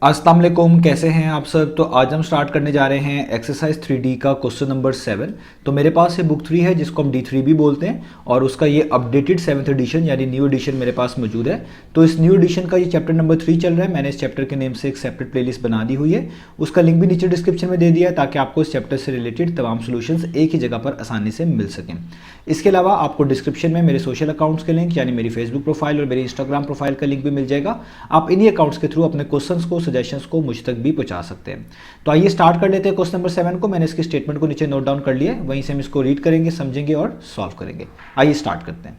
अस्सलाम वालेकुम, कैसे हैं आप सब। तो आज हम स्टार्ट करने जा रहे हैं एक्सरसाइज 3D का क्वेश्चन नंबर 7। तो मेरे पास ये बुक 3 है जिसको हम D3 भी बोलते हैं और उसका ये अपडेटेड 7th एडिशन यानी न्यू एडिशन मेरे पास मौजूद है। तो इस न्यू एडिशन का ये चैप्टर नंबर 3 चल रहा है। मैंने इस चैप्टर के नेम से एक सेपरेट प्लेलिस्ट बना दी हुई है, उसका लिंक भी नीचे डिस्क्रिप्शन में दे दिया है ताकि आपको इस चैप्टर से रिलेटेड तमाम सोल्यूशंस एक ही जगह पर आसानी से मिल सकें। इसके अलावा आपको डिस्क्रिप्शन में मेरे सोशल अकाउंट्स के लिंक यानी मेरी फेसबुक प्रोफाइल और मेरी इंस्टाग्राम प्रोफाइल का लिंक भी मिल जाएगा। आप इन्हीं अकाउंट्स के थ्रू अपने क्वेश्चंस को, सजेशंस को मुझ तक भी पहुंचा सकते हैं। तो आइए स्टार्ट कर लेते हैं क्वेश्चन नंबर 7 को। मैंने इसकी स्टेटमेंट को नीचे नोट डाउन कर लिया है, वहीं से हम इसको रीड करेंगे, समझेंगे और सॉल्व करेंगे। आइए स्टार्ट करते हैं।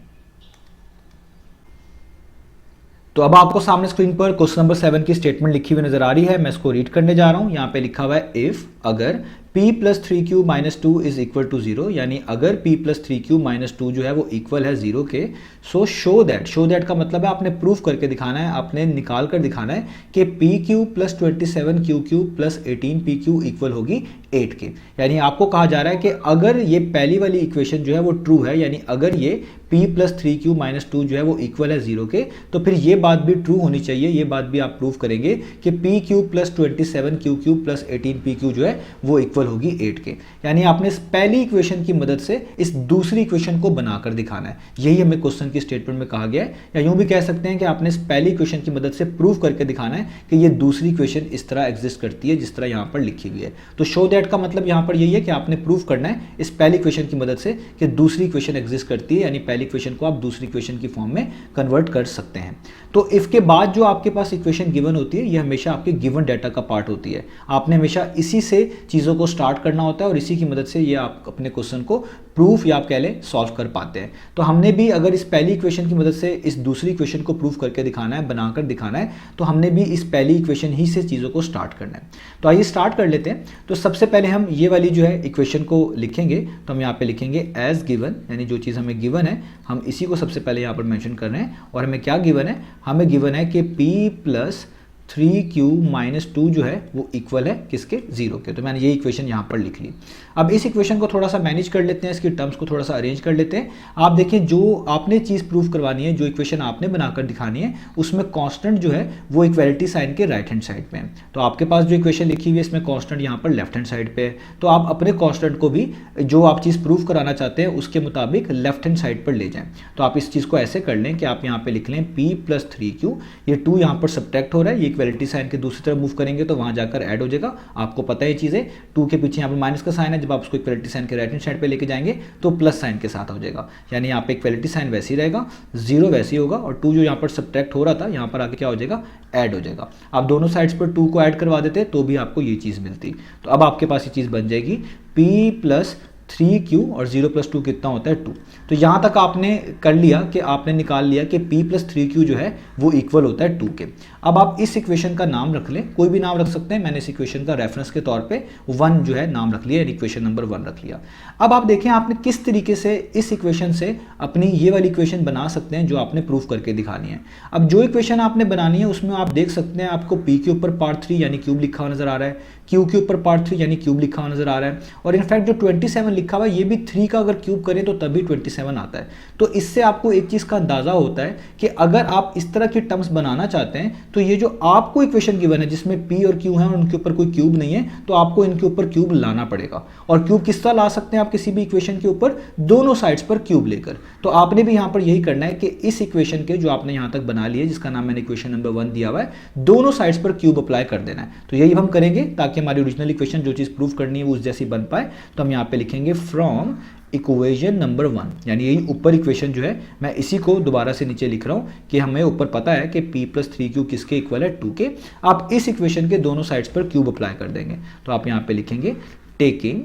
तो अब आपको सामने स्क्रीन पर क्वेश्चन नंबर 7 की स्टेटमेंट लिखी हुई नजर आ रही है। मैं इसको रीड करने जा रहा हूं। यहां पे लिखा हुआ है इफ अगर p plus 3q minus 2 is equal to 0, यानी अगर p प्लस 3q माइनस 2 जो है वो इक्वल है 0 के, सो शो दैट का मतलब है आपने प्रूफ करके दिखाना है, आपने निकाल कर दिखाना है कि pq plus 27qq plus 18pq equal होगी 8 के। यानी आपको कहा जा रहा है कि अगर ये पहली वाली इक्वेशन जो है वो ट्रू है, यानी अगर ये p प्लस 3q माइनस 2 जो है वो इक्वल है 0 के, तो फिर ये बात भी ट्रू होनी चाहिए। ये बात भी आप प्रूफ करेंगे कि pq plus 27qq plus 18pq जो है वो इक्वल होगी 8 के। यानी आपने इस पहली इक्वेशन की मदद से इस दूसरी इक्वेशन को बनाकर दिखाना है। यही हमें क्वेश्चन की स्टेटमेंट में कहा गया है, या यूं भी कह सकते हैं कि आपने इस पहली इक्वेशन की मदद से प्रूव करके दिखाना है कि ये दूसरी इक्वेशन इस तरह एग्जिस्ट करती है जिस तरह यहां पर लिखी हुई है। तो शो दैट का मतलब यहां पर यही है कि आपने प्रूव करना है इस पहली इक्वेशन की मदद से कि दूसरी इक्वेशन एग्जिस्ट करती है, यानी पहली इक्वेशन को आप दूसरी इक्वेशन की फॉर्म में कन्वर्ट कर सकते हैं। तो इफ के बाद जो आपके पास इक्वेशन गिवन होती है, ये हमेशा आपके गिवन डाटा का पार्ट होती है। आपने हमेशा इसी से चीजों को स्टार्ट करना होता है और इसी की मदद से ये आप अपने क्वेश्चन को प्रूफ या आप कह लें सॉल्व कर पाते हैं। तो हमने भी अगर इस पहली इक्वेशन की मदद से इस दूसरी इक्वेशन को प्रूफ करके दिखाना है, बनाकर दिखाना है, तो हमने भी इस पहली इक्वेशन ही से चीज़ों को स्टार्ट करना है। तो आइए स्टार्ट कर लेते हैं। तो सबसे पहले हम ये वाली जो है इक्वेशन को लिखेंगे। तो हम यहाँ पे लिखेंगे एज गिवन, यानी जो चीज़ हमें गिवन है हम इसी को सबसे पहले यहाँ पर मेंशन कर रहे हैं। और हमें क्या गिवन है? हमें गिवन है कि p प्लस 3q माइनस 2 जो है वो इक्वल है किसके? 0 के। तो मैंने ये इक्वेशन यहाँ पर लिख ली। अब इस इक्वेशन को थोड़ा सा मैनेज कर लेते हैं, इसकी टर्म्स को थोड़ा सा अरेंज कर लेते हैं। आप देखिए, जो आपने चीज़ प्रूफ करवानी है, जो इक्वेशन आपने बनाकर दिखानी है, उसमें कांस्टेंट जो है वो इक्वलिटी साइन के राइट हैंड साइड पे है। तो आपके पास जो इक्वेशन लिखी हुई है इसमें कांस्टेंट यहाँ पर लेफ्ट हैंड साइड पे है। तो आप अपने कांस्टेंट को भी जो आप चीज़ प्रूफ कराना चाहते हैं उसके मुताबिक लेफ्ट हैंड साइड पर ले जाएं। तो आप इस चीज़ को ऐसे कर लें कि आप यहाँ पे लिख लें p प्लस 3q, ये 2 यहाँ पर सब्ट्रैक्ट हो रहा है, ये इक्वलिटी साइन के दूसरी तरफ मूव करेंगे तो वहां जाकर ऐड हो जाएगा। आपको पता है ये चीज़ें, 2 के पीछे यहाँ पर माइनस का साइन है, जब आप उसको इक्वलिटी साइन के राइट हैंड साइड पे लेके जाएंगे तो प्लस साइन के साथ हो जाएगा। यानी यहाँ पे इक्वलिटी साइन वैसे ही रहेगा, 0 वैसे ही होगा और 2 जो यहाँ पर सब्ट्रैक्ट हो रहा था यहाँ पर आके क्या हो जाएगा? ऐड हो जाएगा। आप दोनों साइड्स पर 2 को ऐड करवा देते तो भी आपको ये चीज़ मिलती। तो अब आपके पास ये चीज़ बन जाएगी p प्लस 3q और 0 प्लस 2 कितना होता है? 2। तो यहाँ तक आपने कर लिया कि आपने निकाल लिया कि p प्लस 3q जो है वो इक्वल होता है 2 के। अब आप इस इक्वेशन का नाम रख लें, कोई भी नाम रख सकते हैं। मैंने इस इक्वेशन का रेफरेंस के तौर पे 1 जो है नाम रख लिया, इक्वेशन नंबर 1 रख लिया। अब आप देखें आपने किस तरीके से इस इक्वेशन से अपनी ये वाली इक्वेशन बना सकते हैं जो आपने प्रूफ करके दिखानी है। अब जो इक्वेशन आपने बनानी है उसमें आप देख सकते हैं आपको p के ऊपर पार्ट 3 यानी क्यूब लिखा हुआ नजर आ रहा है, q के ऊपर पार्ट 3 यानी क्यूब लिखा हुआ नजर आ रहा है, और इनफैक्ट जो 27 लिखा हुआ है ये भी 3 का अगर क्यूब करें तो तभी 27 आता है। तो इससे आपको एक चीज़ का अंदाजा होता है कि अगर आप इस तरह की टर्म्स बनाना चाहते हैं तो ये जो आपको इक्वेशन गिवन है जिसमें p और q है और उनके ऊपर कोई क्यूब नहीं है, तो आपको इनके ऊपर क्यूब लाना पड़ेगा। और क्यूब किस तरह ला सकते हैं आप किसी भी इक्वेशन के ऊपर? दोनों साइड्स पर क्यूब लेकर। तो आपने भी यहाँ पर यही करना है कि इस इक्वेशन के जो आपने यहाँ तक बना लिया है, जिसका नाम मैंने इक्वेशन नंबर 1 दिया हुआ है, दोनों साइड्स पर क्यूब अप्लाई कर देना है। तो यही हम करेंगे ताकि हमारी ओरिजिनल इक्वेशन जो चीज़ प्रूफ करनी है वो उस जैसी बन पाए। तो हम यहाँ पे लिखेंगे फ्रॉम इक्वेशन नंबर 1, यानी यही ऊपर इक्वेशन जो है मैं इसी को दोबारा से नीचे लिख रहा हूं कि हमें ऊपर पता है कि p प्लस 3q किसके इक्वल है? 2 के। आप इस इक्वेशन के दोनों साइड्स पर क्यूब अप्लाई कर देंगे। तो आप यहां पे लिखेंगे taking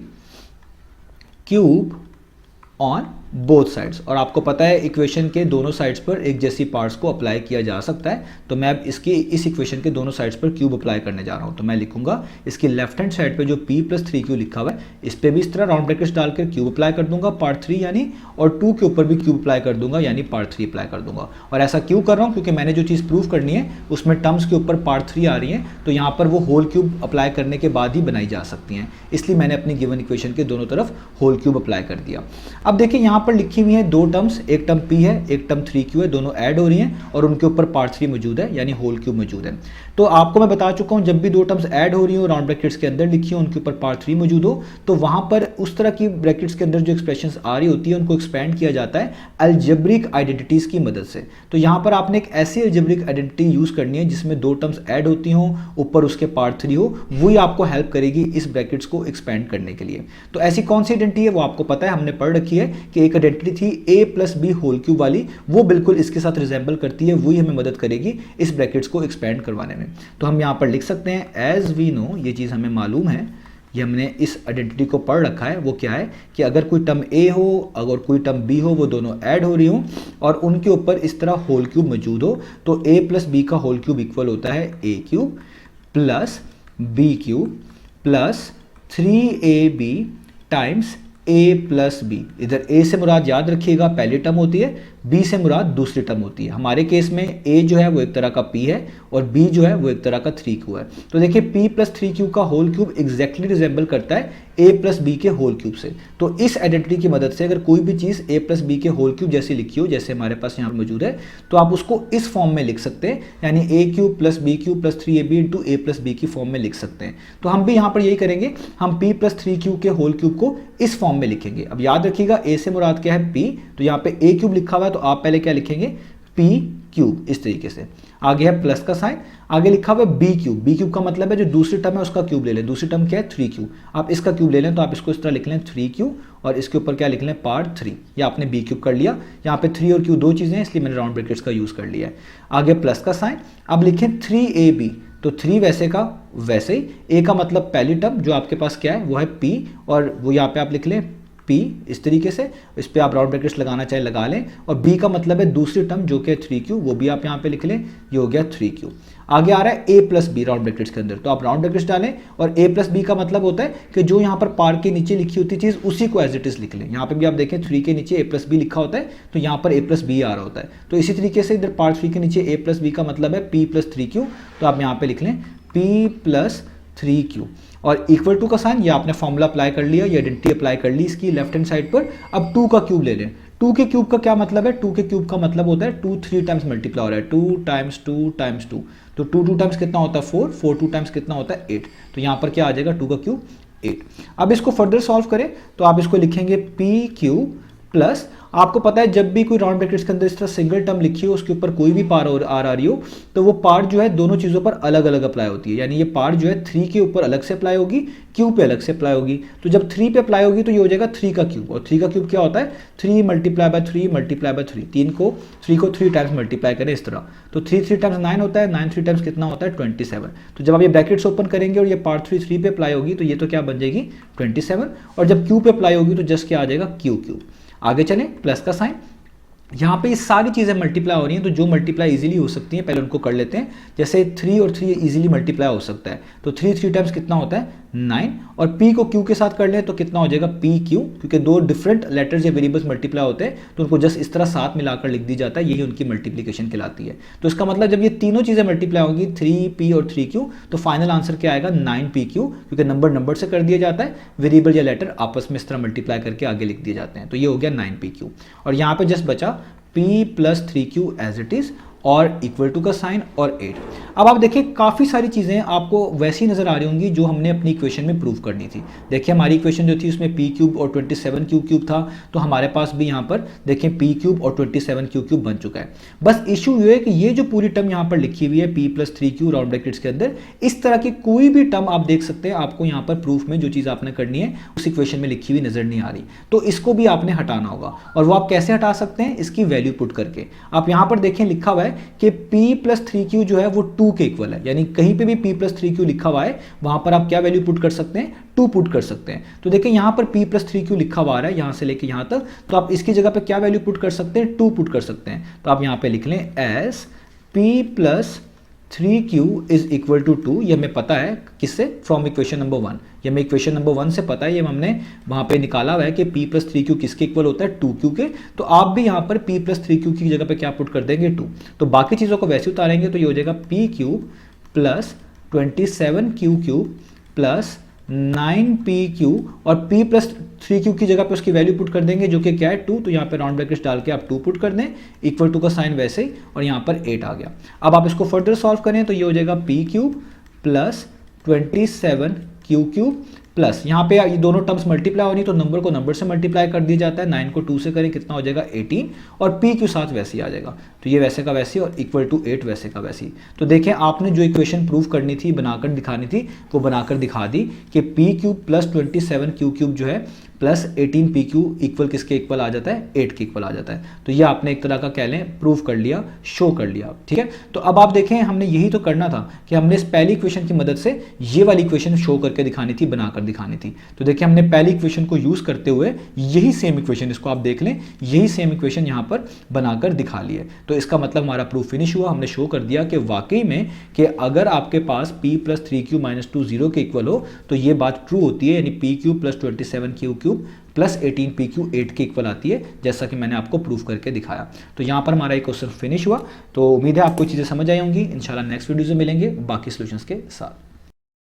cube on both sides. और आपको पता है इक्वेशन के दोनों साइड्स पर एक जैसी पार्ट्स को अप्लाई किया जा सकता है। तो मैं अब इस इक्वेशन के दोनों साइड्स पर क्यूब अप्लाई करने जा रहा हूं। तो मैं लिखूंगा इसकी लेफ्ट हैंड साइड पे जो p प्लस 3q लिखा हुआ है इस पे भी इस तरह राउंड ब्रैकेट्स डालकर क्यूब अप्लाई कर दूंगा पार्ट 3 यानी, और 2 के ऊपर भी क्यूब अप्लाई कर दूंगा यानी पार्ट 3 अप्लाई कर दूंगा। और ऐसा क्यों कर रहा हूं? क्योंकि मैंने जो चीज़ प्रूफ करनी है उसमें टर्म्स के ऊपर पार्ट 3 आ रही है, तो यहाँ पर वो होल क्यूब अप्लाई करने के बाद ही बनाई जा सकती हैं। इसलिए मैंने अपनी गिवन इक्वेशन के दोनों तरफ होल क्यूब अप्लाई कर दिया। अब देखिए यहाँ पर लिखी हुई हैं दो टर्म्स, एक टर्म p है, एक टर्म 3q है, दोनों ऐड हो रही हैं और उनके ऊपर पार्ट 3 मौजूद है यानी होल क्यूब मौजूद है। तो आपको मैं बता चुका हूं जब भी दो टर्म्स ऐड हो रही हो राउंड ब्रैकेट्स के अंदर लिखी हो उनके ऊपर पार्ट 3 मौजूद हो तो वहां पर उस तरह की ब्रैकेट्स के अंदर जो एक्सप्रेशंस आ रही होती है उनको एक्सपेंड किया जाता है अलजेब्रिक आइडेंटिटीज की मदद से। तो यहां पर आपने एक ऐसी अलजेब्रिक आइडेंटिटी यूज करनी है जिसमें दो टर्म्स ऐड होती हो, ऊपर उसके पार्ट 3 हो, वही आपको हेल्प करेगी इस ब्रैकेट्स को एक्सपेंड करने के लिए। तो ऐसी कौन सी आइडेंटिटी है वो आपको पता है, हमने पढ़ रखी है कि एक आइडेंटिटी थी a plus B whole cube वाली, वो बिल्कुल इसके साथ रिजेंबल करती है, वही हमें मदद करेगी इस ब्रैकेट्स को एक्सपेंड करवाने में। तो हम यहां पर लिख सकते हैं एज वी नो, ये चीज हमें मालूम है, ये हमने इस आइडेंटिटी को पढ़ रखा है। वो क्या है कि अगर कोई टर्म a हो, अगर कोई टर्म b हो, वो दोनों ऐड हो रही हो और उनके ऊपर इस तरह होल क्यूब मौजूद हो तो a प्लस बी का होल क्यूब इक्वल होता है a cube plus b cube plus 3ab times a plus B. इधर a से मुराद याद रखिएगा पहली टर्म होती है, b से मुराद दूसरी टर्म होती है। हमारे केस में a जो है वो एक तरह का p है और b जो है वो एक तरह का 3q है। तो देखिए p प्लस 3q का होल क्यूब एग्जैक्टली रिजेंबल करता है a प्लस बी के होल क्यूब से। तो इस आइडेंटिटी की मदद से अगर कोई भी चीज़ a प्लस बी के होल क्यूब जैसी लिखी हो, जैसे हमारे पास यहाँ पर मौजूद है, तो आप उसको इस फॉर्म में लिख सकते हैं, यानी a cube plus B cube plus 3ab into a plus B की फॉर्म में लिख सकते हैं। तो हम भी यहाँ पर यही करेंगे, हम p प्लस 3q के होल क्यूब को इस फॉर्म में लिखेंगे। अब याद रखिएगा a से मुराद क्या है p, तो यहाँ पे a क्यूब लिखा हुआ है तो आप पहले क्या लिखेंगे p क्यूब, इस तरीके से। आगे है प्लस का साइन, आगे लिखा हुआ है b क्यूब, b क्यूब का मतलब है जो दूसरी टर्म है उसका क्यूब ले लें। दूसरी टर्म क्या है 3q, आप इसका क्यूब ले लें तो आप इसको इस तरह लिख लें 3q और इसके ऊपर क्या लिख लें पार्ट 3। ये आपने b क्यूब कर लिया, यहाँ पे 3 और q दो चीजें हैं इसलिए मैंने राउंड ब्रैकेट्स का यूज कर लिया है। आगे प्लस का साइन, अब लिखें 3ab, तो 3 वैसे का वैसे ही, a का मतलब पहली टर्म जो आपके पास क्या है वो है p और वो यहाँ पे आप लिख लें p इस तरीके से, इस पे आप राउंड ब्रैकेट्स लगाना चाहे लगा लें, और b का मतलब है दूसरी टर्म जो कि 3q, वो भी आप यहाँ पे लिख लें, ये हो गया 3q। आगे आ रहा है a plus B round brackets के अंदर, तो आप राउंड ब्रैकेट्स डालें और a प्लस बी का मतलब होता है कि जो यहाँ पर पार के नीचे लिखी होती चीज़ उसी को एज इट इज लिख लें। यहाँ पे भी आप देखें 3 के नीचे a प्लस बी लिखा होता है तो यहाँ पर a प्लस बी आ रहा होता है। तो इसी तरीके से इधर पार्ट 3 के नीचे a प्लस बी का मतलब है p प्लस 3q, तो आप यहाँ पे लिख लें p प्लस 3q और इक्वल टू का साइन, ये आपने फॉर्मूला अप्लाई कर लिया, ये आइडेंटिटी अप्लाई कर ली इसकी लेफ्ट हैंड साइड पर। अब 2 का क्यूब ले लें, 2 के क्यूब का क्या मतलब है, 2 के क्यूब का मतलब होता है 2 3 टाइम्स मल्टीप्लाई हो रहा है, 2 टाइम्स 2 टाइम्स 2, तो 2 टाइम्स कितना होता है 4, 4 2 टाइम्स कितना होता है 8, तो यहाँ पर क्या आ जाएगा 2 का क्यूब 8। अब इसको फर्दर सॉल्व करें तो आप इसको लिखेंगे p क्यूब प्लस, आपको पता है जब भी कोई राउंड ब्रैकेट्स के अंदर इस तरह सिंगल टर्म लिखी हो उसके ऊपर कोई भी पार आ रही हो तो वो पार्ट जो है दोनों चीज़ों पर अलग अलग अप्लाई होती है, यानी ये पार्ट जो है 3 के ऊपर अलग से अप्लाई होगी, q पे अलग से अप्लाई होगी। तो जब 3 पे अप्लाई होगी तो ये हो जाएगा 3 का क्यूब, और 3 का क्यूब क्या होता है 3 मल्टीप्लाई बाय 3 मल्टीप्लाई बाय 3, 3 को 3 टाइम्स मल्टीप्लाई करें इस तरह, तो 3 टाइम्स 9 होता है, 9 3 टाइम्स कितना होता है 27। तो जब आप ये ब्रैकेट्स ओपन करेंगे और ये पार्ट 3 पे अप्लाई होगी तो ये तो क्या बन जाएगी 27, और जब q पे अप्लाई होगी तो जस्ट क्या आ जाएगा q क्यूब। आगे चलें प्लस का साइन, यहाँ पे ये सारी चीज़ें मल्टीप्लाई हो रही हैं तो जो मल्टीप्लाई इजीली हो सकती हैं पहले उनको कर लेते हैं। जैसे 3 और 3 इजीली मल्टीप्लाई हो सकता है, तो 3 टाइम्स कितना होता है 9, और p को q के साथ कर लें तो कितना हो जाएगा p q, क्योंकि दो डिफरेंट लेटर्स या वेरिएबल्स मल्टीप्लाई होते हैं तो उनको जस्ट इस तरह साथ मिलाकर लिख दी जाता है, यही उनकी मल्टीप्लिकेशन कहलाती है। तो इसका मतलब जब ये तीनों चीज़ें मल्टीप्लाई होंगी 3p और 3q तो फाइनल आंसर क्या आएगा 9pq, क्योंकि नंबर से कर दिया जाता है, वेरिएबल या लेटर आपस में इस तरह मल्टीप्लाई करके आगे लिख दिए जाते हैं। तो ये हो गया 9pq, और यहाँ पे जस्ट बचा p plus 3q as it is और इक्वल टू का साइन और 8। अब आप देखिए काफ़ी सारी चीज़ें आपको वैसी नज़र आ रही होंगी जो हमने अपनी इक्वेशन में प्रूव करनी थी। देखिए हमारी इक्वेशन जो थी उसमें p क्यूब और 27q क्यूब था, तो हमारे पास भी यहाँ पर देखें p क्यूब और 27q क्यूब बन चुका है। बस इशू ये है कि ये जो पूरी टर्म यहाँ पर लिखी हुई है p plus 3q round brackets के अंदर, इस तरह की कोई भी टर्म आप देख सकते हैं, आपको यहाँ पर प्रूफ में जो चीज़ आपने करनी है उस इक्वेशन में लिखी हुई नज़र नहीं आ रही, तो इसको भी आपने हटाना होगा। और वो आप कैसे हटा सकते हैं, इसकी वैल्यू पुट करके। आप यहाँ पर देखें लिखा हुआ है कि p प्लस 3q जो है वो 2 के इक्वल है, यानी कहीं पे भी p प्लस 3q लिखा हुआ है वहां पर आप क्या वैल्यू पुट कर सकते हैं 2 पुट कर सकते हैं। तो देखिए यहाँ पर p प्लस 3q लिखा हुआ है यहाँ से लेके यहाँ तक, तो आप इसकी जगह पे क्या वैल्यू पुट कर सकते हैं 2 पुट कर सकते हैं। तो आप यहाँ पे लिख लें as p plus 3q is equal to 2, ये हमें पता है किससे, फ्रॉम इक्वेशन नंबर 1, ये हमें इक्वेशन नंबर 1 से पता है, ये हमने वहाँ पे निकाला हुआ है कि p प्लस 3q किसके इक्वल होता है 2q के। तो आप भी यहाँ पर p प्लस 3q की जगह पे क्या पुट कर देंगे 2, तो बाकी चीज़ों को वैसे उतारेंगे तो ये हो जाएगा p cube plus 27q cube plus 9pq और p प्लस 3q की जगह पे उसकी वैल्यू पुट कर देंगे जो कि क्या है 2, तो यहाँ पे राउंड ब्रैकेट्स डाल के आप 2 पुट कर दें, इक्वल टू का साइन वैसे ही, और यहाँ पर 8 आ गया। अब आप इसको फर्दर सॉल्व करें तो ये हो जाएगा p cube plus 27q cube plus यहाँ पे ये दोनों टर्म्स मल्टीप्लाई हो रही तो नंबर को नंबर से मल्टीप्लाई कर दिया जाता है, 9 को 2 से करें कितना हो जाएगा 18, और p क्यू साथ वैसे ही आ जाएगा, तो ये वैसे का वैसे और इक्वल टू 8 वैसे का वैसे ही। तो देखें आपने जो इक्वेशन प्रूव करनी थी, बनाकर दिखानी थी, वो बनाकर दिखा दी कि p cube plus 27q cube जो है प्लस 18pq इक्वल किसके इक्वल आ जाता है, 8 के इक्वल आ जाता है। तो ये आपने एक तरह का कह लें प्रूव कर लिया, शो कर लिया, ठीक है। तो अब आप देखें हमने यही तो करना था कि हमने इस पहली इक्वेशन की मदद से ये वाली इक्वेशन शो करके दिखानी थी, बनाकर दिखानी थी। तो देखिए हमने पहली इक्वेशन को यूज करते हुए यही सेम इक्वेशन, इसको आप देख लें, यही सेम इक्वेशन यहाँ पर बनाकर दिखा ली है। तो इसका मतलब हमारा प्रूफ फिनिश हुआ, हमने शो कर दिया कि वाकई में कि अगर आपके पास p प्लस 3q माइनस 2 0 के इक्वल हो तो ये बात ट्रू होती है, यानी p cube plus 27q cube plus 18pq 8 के इक्वल आती है, जैसा कि मैंने आपको प्रूफ करके दिखाया। तो यहाँ पर हमारा एक क्वेश्चन फिनिश हुआ। तो उम्मीद है आपको चीज़ें समझ आई होंगी। इंशाल्लाह नेक्स्ट वीडियो से मिलेंगे बाकी सॉल्यूशंस के साथ।